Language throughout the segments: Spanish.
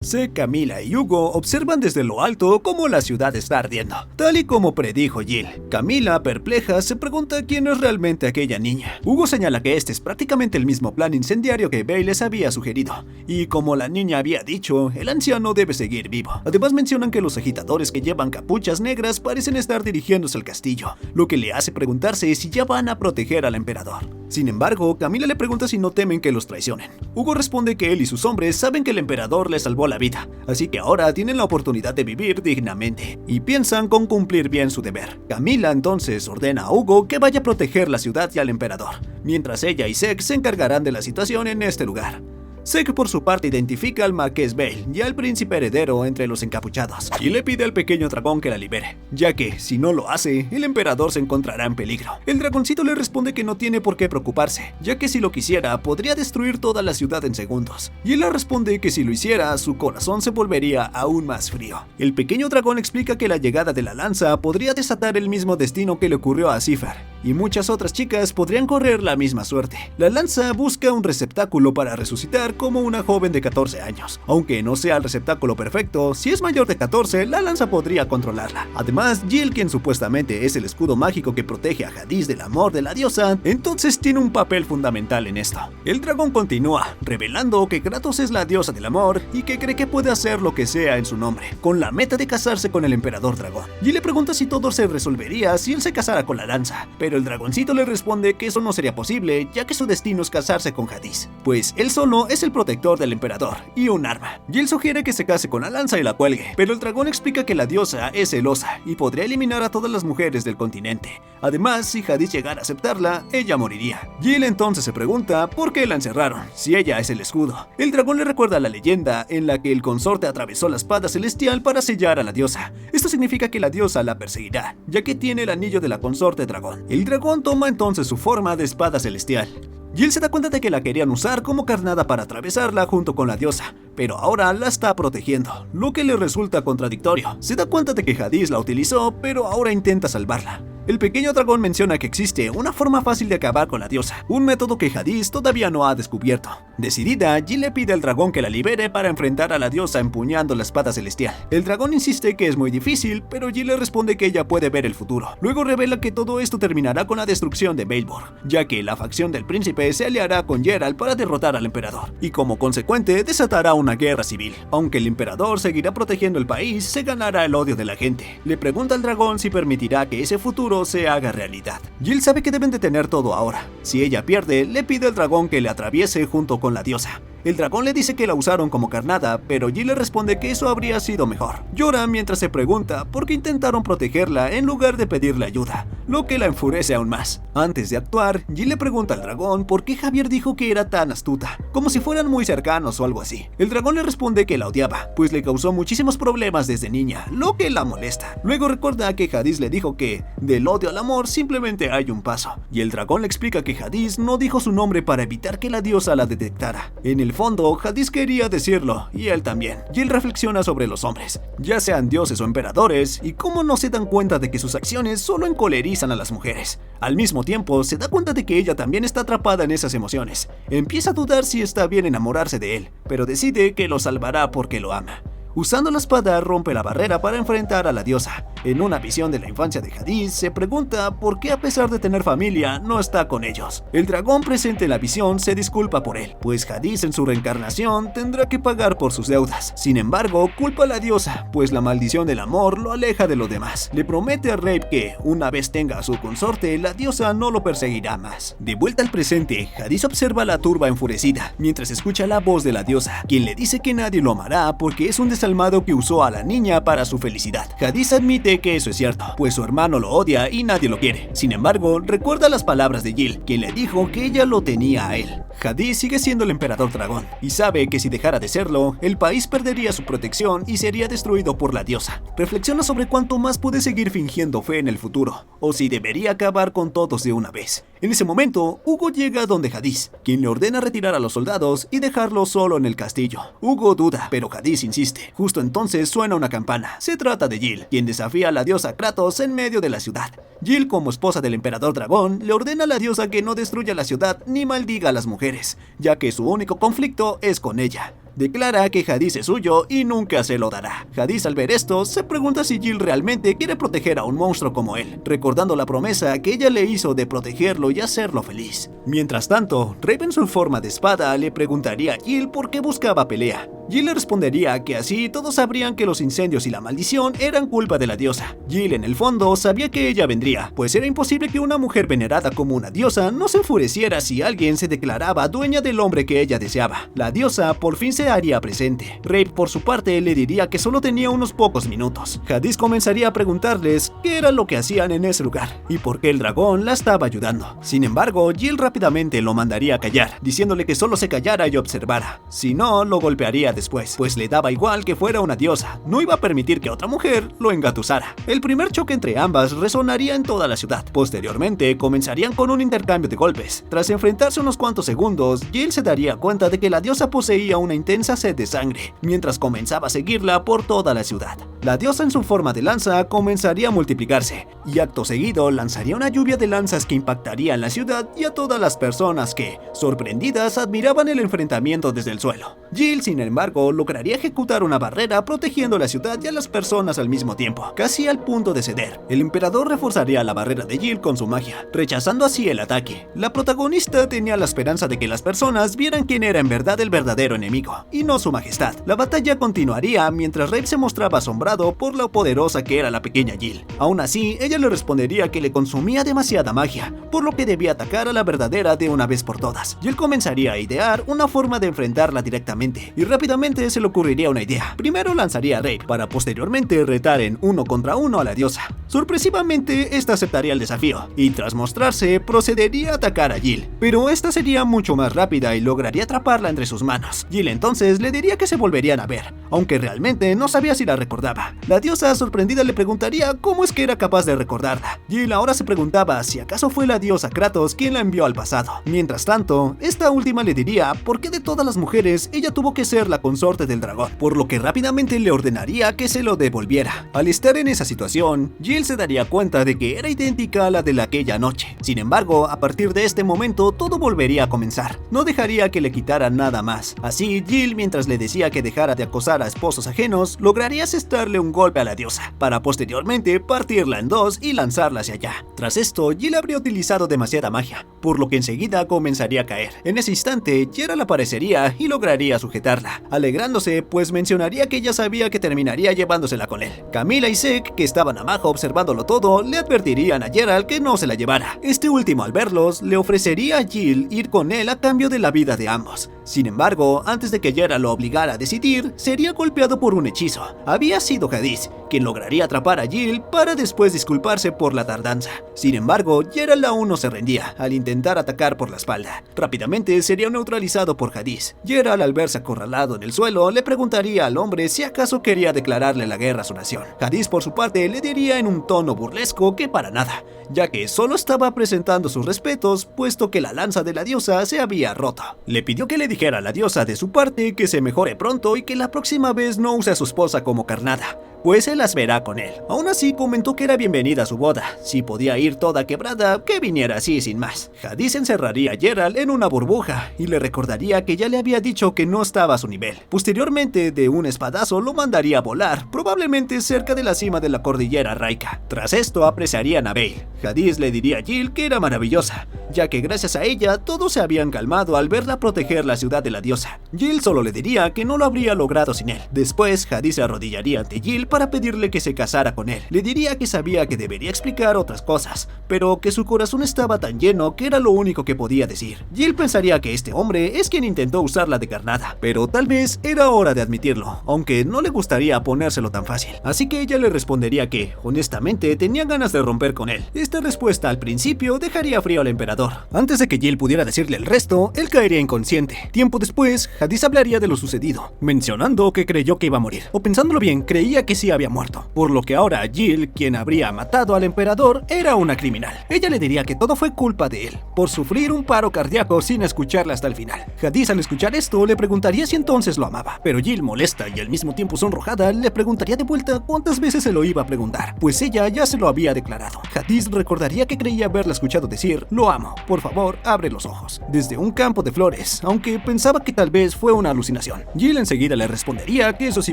Zeke, Camila y Hugo observan desde lo alto cómo la ciudad está ardiendo, tal y como predijo Jill. Camila, perpleja, se pregunta quién es realmente aquella niña. Hugo señala que este es prácticamente el mismo plan incendiario que Bale les había sugerido, y como la niña había dicho, el anciano debe seguir vivo. Además mencionan que los agitadores que llevan capuchas negras parecen estar dirigiéndose al castillo, lo que le hace preguntarse si ya van a proteger al emperador. Sin embargo, Camila le pregunta si no temen que los traicionen. Hugo responde que él y sus hombres saben que el emperador les salvó la vida, así que ahora tienen la oportunidad de vivir dignamente, y piensan con cumplir bien su deber. Camila entonces ordena a Hugo que vaya a proteger la ciudad y al emperador, mientras ella y Zeke se encargarán de la situación en este lugar. Zeke por su parte identifica al marqués Bale y al príncipe heredero entre los encapuchados y le pide al pequeño dragón que la libere, ya que si no lo hace, el emperador se encontrará en peligro. El dragoncito le responde que no tiene por qué preocuparse, ya que si lo quisiera podría destruir toda la ciudad en segundos, y él le responde que si lo hiciera su corazón se volvería aún más frío. El pequeño dragón explica que la llegada de la lanza podría desatar el mismo destino que le ocurrió a Cipher, y muchas otras chicas podrían correr la misma suerte. La lanza busca un receptáculo para resucitar como una joven de 14 años. Aunque no sea el receptáculo perfecto, si es mayor de 14, la lanza podría controlarla. Además, Jill, quien supuestamente es el escudo mágico que protege a Hades del amor de la diosa, entonces tiene un papel fundamental en esto. El dragón continúa, revelando que Kratos es la diosa del amor y que cree que puede hacer lo que sea en su nombre, con la meta de casarse con el emperador dragón. Jill le pregunta si todo se resolvería si él se casara con la lanza, pero el dragoncito le responde que eso no sería posible, ya que su destino es casarse con Hades, pues él solo es el protector del emperador y un arma. Jill sugiere que se case con la lanza y la cuelgue, pero el dragón explica que la diosa es celosa y podría eliminar a todas las mujeres del continente. Además, si Hades llegara a aceptarla, ella moriría. Jill entonces se pregunta por qué la encerraron, si ella es el escudo. El dragón le recuerda la leyenda en la que el consorte atravesó la espada celestial para sellar a la diosa. Esto significa que la diosa la perseguirá, ya que tiene el anillo de la consorte dragón. El dragón toma entonces su forma de espada celestial. Jill se da cuenta de que la querían usar como carnada para atravesarla junto con la diosa, pero ahora la está protegiendo, lo que le resulta contradictorio. Se da cuenta de que Hades la utilizó, pero ahora intenta salvarla. El pequeño dragón menciona que existe una forma fácil de acabar con la diosa, un método que Hades todavía no ha descubierto. Decidida, Jill le pide al dragón que la libere para enfrentar a la diosa empuñando la espada celestial. El dragón insiste que es muy difícil, pero Jill le responde que ella puede ver el futuro. Luego revela que todo esto terminará con la destrucción de Balebor, ya que la facción del príncipe se aliará con Geralt para derrotar al emperador, y como consecuente desatará una guerra civil. Aunque el emperador seguirá protegiendo el país, se ganará el odio de la gente. Le pregunta al dragón si permitirá que ese futuro se haga realidad. Jill sabe que deben detener todo ahora. Si ella pierde, le pide al dragón que le atraviese junto con la diosa. El dragón le dice que la usaron como carnada, pero Jill le responde que eso habría sido mejor. Llora mientras se pregunta por qué intentaron protegerla en lugar de pedirle ayuda, lo que la enfurece aún más. Antes de actuar, Jill le pregunta al dragón por qué Javier dijo que era tan astuta, como si fueran muy cercanos o algo así. El dragón le responde que la odiaba, pues le causó muchísimos problemas desde niña, lo que la molesta. Luego recuerda que Hades le dijo que del odio al amor simplemente hay un paso, y el dragón le explica que Hades no dijo su nombre para evitar que la diosa la detectara. En el fondo, Hades quería decirlo, y él también. Jill reflexiona sobre los hombres, ya sean dioses o emperadores, y cómo no se dan cuenta de que sus acciones solo encolerizan a las mujeres. Al mismo tiempo, se da cuenta de que ella también está atrapada en esas emociones. Empieza a dudar si está bien enamorarse de él, pero decide que lo salvará porque lo ama. Usando la espada, rompe la barrera para enfrentar a la diosa. En una visión de la infancia de Hades, se pregunta por qué a pesar de tener familia, no está con ellos. El dragón presente en la visión se disculpa por él, pues Hades en su reencarnación tendrá que pagar por sus deudas. Sin embargo, culpa a la diosa, pues la maldición del amor lo aleja de los demás. Le promete a Rape que, una vez tenga a su consorte, la diosa no lo perseguirá más. De vuelta al presente, Hades observa a la turba enfurecida, mientras escucha la voz de la diosa, quien le dice que nadie lo amará porque es un desalmado que usó a la niña para su felicidad. Hades admite que eso es cierto, pues su hermano lo odia y nadie lo quiere. Sin embargo, recuerda las palabras de Jill, quien le dijo que ella lo tenía a él. Hades sigue siendo el emperador dragón, y sabe que si dejara de serlo, el país perdería su protección y sería destruido por la diosa. Reflexiona sobre cuánto más puede seguir fingiendo fe en el futuro, o si debería acabar con todos de una vez. En ese momento, Hugo llega donde Hades, quien le ordena retirar a los soldados y dejarlo solo en el castillo. Hugo duda, pero Hades insiste. Justo entonces suena una campana. Se trata de Jill, quien desafía a la diosa Kratos en medio de la ciudad. Jill, como esposa del emperador dragón, le ordena a la diosa que no destruya la ciudad ni maldiga a las mujeres, ya que su único conflicto es con ella. Declara que Jadis es suyo y nunca se lo dará. Jadis, al ver esto, se pregunta si Jill realmente quiere proteger a un monstruo como él, recordando la promesa que ella le hizo de protegerlo y hacerlo feliz. Mientras tanto, Raven en su forma de espada le preguntaría a Jill por qué buscaba pelea. Jill le respondería que así todos sabrían que los incendios y la maldición eran culpa de la diosa. Jill en el fondo sabía que ella vendría, pues era imposible que una mujer venerada como una diosa no se enfureciera si alguien se declaraba dueña del hombre que ella deseaba. La diosa por fin se haría presente. Rape por su parte le diría que solo tenía unos pocos minutos. Jadis comenzaría a preguntarles qué era lo que hacían en ese lugar y por qué el dragón la estaba ayudando. Sin embargo, Jill rápidamente lo mandaría a callar, diciéndole que solo se callara y observara. Si no, lo golpearía después, pues le daba igual que fuera una diosa, no iba a permitir que otra mujer lo engatusara. El primer choque entre ambas resonaría en toda la ciudad. Posteriormente, comenzarían con un intercambio de golpes. Tras enfrentarse unos cuantos segundos, Jill se daría cuenta de que la diosa poseía una intensa sed de sangre, mientras comenzaba a seguirla por toda la ciudad. La diosa en su forma de lanza comenzaría a multiplicarse, y acto seguido lanzaría una lluvia de lanzas que impactaría en la ciudad y a todas las personas que, sorprendidas, admiraban el enfrentamiento desde el suelo. Jill, sin embargo, lograría ejecutar una barrera protegiendo la ciudad y a las personas al mismo tiempo, casi al punto de ceder. El emperador reforzaría la barrera de Jill con su magia, rechazando así el ataque. La protagonista tenía la esperanza de que las personas vieran quién era en verdad el verdadero enemigo, y no su majestad. La batalla continuaría mientras Rape se mostraba asombrado por lo poderosa que era la pequeña Jill. Aún así, ella le respondería que le consumía demasiada magia, por lo que debía atacar a la verdadera de una vez por todas. Jill comenzaría a idear una forma de enfrentarla directamente, y rápidamente se le ocurriría una idea. Primero lanzaría a Rape, para posteriormente retar en 1 contra 1 a la diosa. Sorpresivamente, esta aceptaría el desafío, y tras mostrarse, procedería a atacar a Jill, pero esta sería mucho más rápida y lograría atraparla entre sus manos. Jill entonces le diría que se volverían a ver, aunque realmente no sabía si la recordaba. La diosa, sorprendida, le preguntaría cómo es que era capaz de recordarla. Jill ahora se preguntaba si acaso fue la diosa Kratos quien la envió al pasado. Mientras tanto, esta última le diría por qué de todas las mujeres ella tuvo que ser la consorte del dragón, por lo que rápidamente le ordenaría que se lo devolviera. Al estar en esa situación, Jill se daría cuenta de que era idéntica a la de aquella noche. Sin embargo, a partir de este momento todo volvería a comenzar. No dejaría que le quitaran nada más. Así, Jill, mientras le decía que dejara de acosar a esposos ajenos, lograría asestarle un golpe a la diosa, para posteriormente partirla en dos y lanzarla hacia allá. Tras esto, Jill habría utilizado demasiada magia, por lo que enseguida comenzaría a caer. En ese instante, Geralt aparecería y lograría sujetarla, alegrándose pues mencionaría que ella sabía que terminaría llevándosela con él. Camila y Zeke, que estaban abajo observándolo todo, le advertirían a Geralt que no se la llevara. Este último, al verlos, le ofrecería a Jill ir con él a cambio de la vida de ambos. Sin embargo, antes de que Geralt lo obligara a decidir, sería golpeado por un hechizo. Había sido Jadis quien lograría atrapar a Jill para después disculparse por la tardanza. Sin embargo, Geralt aún no se rendía al intentar atacar por la espalda. Rápidamente sería neutralizado por Jadis. Geralt, al verse acorralado en el suelo, le preguntaría al hombre si acaso quería declararle la guerra a su nación. Jadis, por su parte, le diría en un tono burlesco que para nada, ya que solo estaba presentando sus respetos, puesto que la lanza de la diosa se había roto. Le pidió que le dijera a la diosa de su parte que se mejore pronto y que la próxima vez no use a su esposa como carnada, pues él las verá con él. Aún así, comentó que era bienvenida a su boda. Si podía ir toda quebrada, que viniera así sin más. Jadis encerraría a Geralt en una burbuja y le recordaría que ya le había dicho que no estaba a su nivel. Posteriormente, de un espadazo lo mandaría a volar, probablemente cerca de la cima de la cordillera Raika. Tras esto, apreciarían a Bale. Jadis le diría a Jill que era maravillosa, ya que gracias a ella todos se habían calmado al verla proteger la ciudad de la diosa. Jill solo le diría que no lo habría logrado sin él. Después, Jadis se arrodillaría ante Jill para pedirle que se casara con él. Le diría que sabía que debería explicar otras cosas, pero que su corazón estaba tan lleno que era lo único que podía decir. Jill pensaría que este hombre es quien intentó usarla de carnada, pero tal vez era hora de admitirlo, aunque no le gustaría ponérselo tan fácil. Así que ella le respondería que, honestamente, tenía ganas de romper con él. Esta respuesta al principio dejaría frío al emperador. Antes de que Jill pudiera decirle el resto, él caería inconsciente. Tiempo después, Jadis hablaría de lo sucedido, mencionando que creyó que iba a morir. O pensándolo bien, creía que sí había muerto, por lo que ahora Jill, quien habría matado al emperador, era una criminal. Ella le diría que todo fue culpa de él, por sufrir un paro cardíaco sin escucharla hasta el final. Hadís, al escuchar esto, le preguntaría si entonces lo amaba, pero Jill, molesta y al mismo tiempo sonrojada, le preguntaría de vuelta cuántas veces se lo iba a preguntar, pues ella ya se lo había declarado. Hadís recordaría que creía haberla escuchado decir: lo amo, por favor, abre los ojos, desde un campo de flores, aunque pensaba que tal vez fue una alucinación. Jill enseguida le respondería que eso sí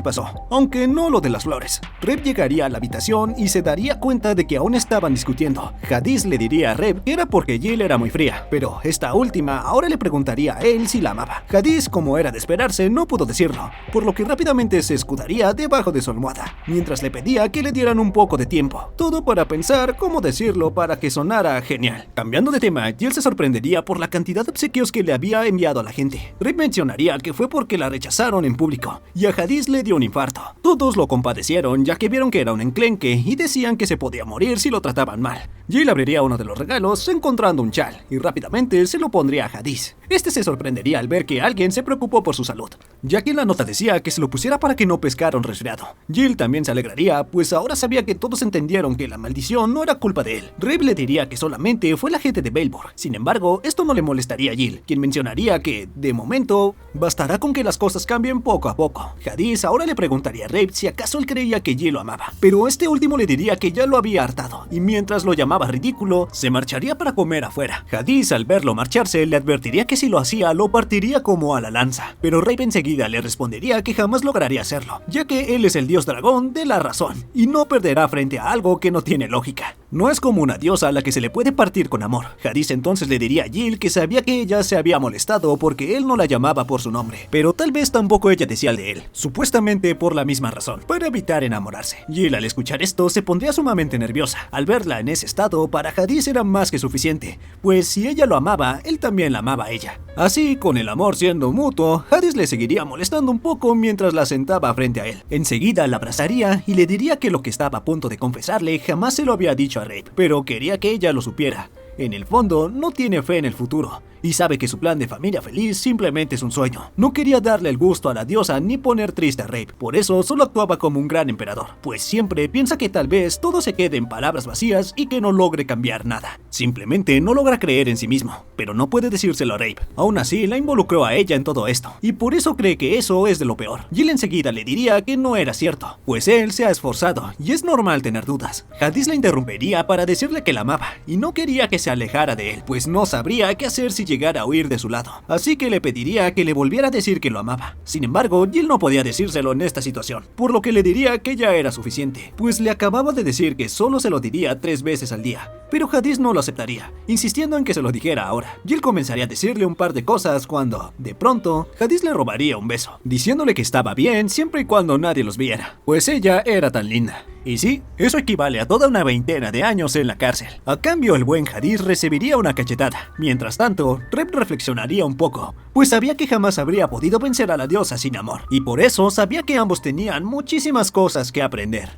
pasó, aunque no lo de las flores. Reb llegaría a la habitación y se daría cuenta de que aún estaban discutiendo. Hadís le diría a Reb que era porque Jill era muy fría, pero esta última ahora le preguntaría a él si la amaba. Hadís, como era de esperarse, no pudo decirlo, por lo que rápidamente se escudaría debajo de su almohada, mientras le pedía que le dieran un poco de tiempo, todo para pensar cómo decirlo para que sonara genial. Cambiando de tema, Jill se sorprendería por la cantidad de obsequios que le había enviado a la gente. Reb mencionaría que fue porque la rechazaron en público, y a Hadís le dio un infarto. Todos lo compadecieron ya que vieron que era un enclenque y decían que se podía morir si lo trataban mal. Jill abriría uno de los regalos encontrando un chal y rápidamente se lo pondría a Hadís. Este se sorprendería al ver que alguien se preocupó por su salud, ya que en la nota decía que se lo pusiera para que no pescara un resfriado. Jill también se alegraría, pues ahora sabía que todos entendieron que la maldición no era culpa de él. Reb le diría que solamente fue la gente de Belvoir. Sin embargo, esto no le molestaría a Jill, quien mencionaría que, de momento, bastará con que las cosas cambien poco a poco. Hadís ahora le preguntaría a Reb si acaso él creía que Jill lo amaba, pero este último le diría que ya lo había hartado, y mientras lo llamaba ridículo, se marcharía para comer afuera. Hadís, al verlo marcharse, le advertiría que si lo hacía, lo partiría como a la lanza, pero Reb enseguida le respondería que jamás lograría hacerlo, ya que él es el dios dragón de la razón, y no perderá frente a algo que no tiene lógica. No es como una diosa a la que se le puede partir con amor. Hadís entonces le diría a Jill que sabía que ella se había molestado porque él no la llamaba por su nombre, pero tal vez tampoco ella decía el de él, supuestamente por la misma razón, para evitar enamorarse. Jill, al escuchar esto, se pondría sumamente nerviosa. Al verla en ese estado, para Hadís era más que suficiente, pues si ella lo amaba, él también la amaba a ella. Así, con el amor siendo mutuo, Hadís le seguiría molestando un poco mientras la sentaba frente a él. Enseguida la abrazaría y le diría que lo que estaba a punto de confesarle jamás se lo había dicho a Reb, pero quería que ella lo supiera. En el fondo, no tiene fe en el futuro, y sabe que su plan de familia feliz simplemente es un sueño. No quería darle el gusto a la diosa ni poner triste a Reb, por eso solo actuaba como un gran emperador, pues siempre piensa que tal vez todo se quede en palabras vacías y que no logre cambiar nada. Simplemente no logra creer en sí mismo, pero no puede decírselo a Reb. Aún así, la involucró a ella en todo esto, y por eso cree que eso es de lo peor. Jill enseguida le diría que no era cierto, pues él se ha esforzado, y es normal tener dudas. Hadís la interrumpiría para decirle que la amaba, y no quería que se alejara de él, pues no sabría qué hacer si llegara a huir de su lado, así que le pediría que le volviera a decir que lo amaba. Sin embargo, Jill no podía decírselo en esta situación, por lo que le diría que ya era suficiente, pues le acababa de decir que solo se lo diría 3 veces al día. Pero Hadís no lo aceptaría, insistiendo en que se lo dijera ahora. Jill comenzaría a decirle un par de cosas cuando, de pronto, Hadís le robaría un beso, diciéndole que estaba bien siempre y cuando nadie los viera, pues ella era tan linda. Y sí, eso equivale a toda una veintena de años en la cárcel. A cambio, el buen Hadís recibiría una cachetada. Mientras tanto, Reb reflexionaría un poco, pues sabía que jamás habría podido vencer a la diosa sin amor, y por eso sabía que ambos tenían muchísimas cosas que aprender.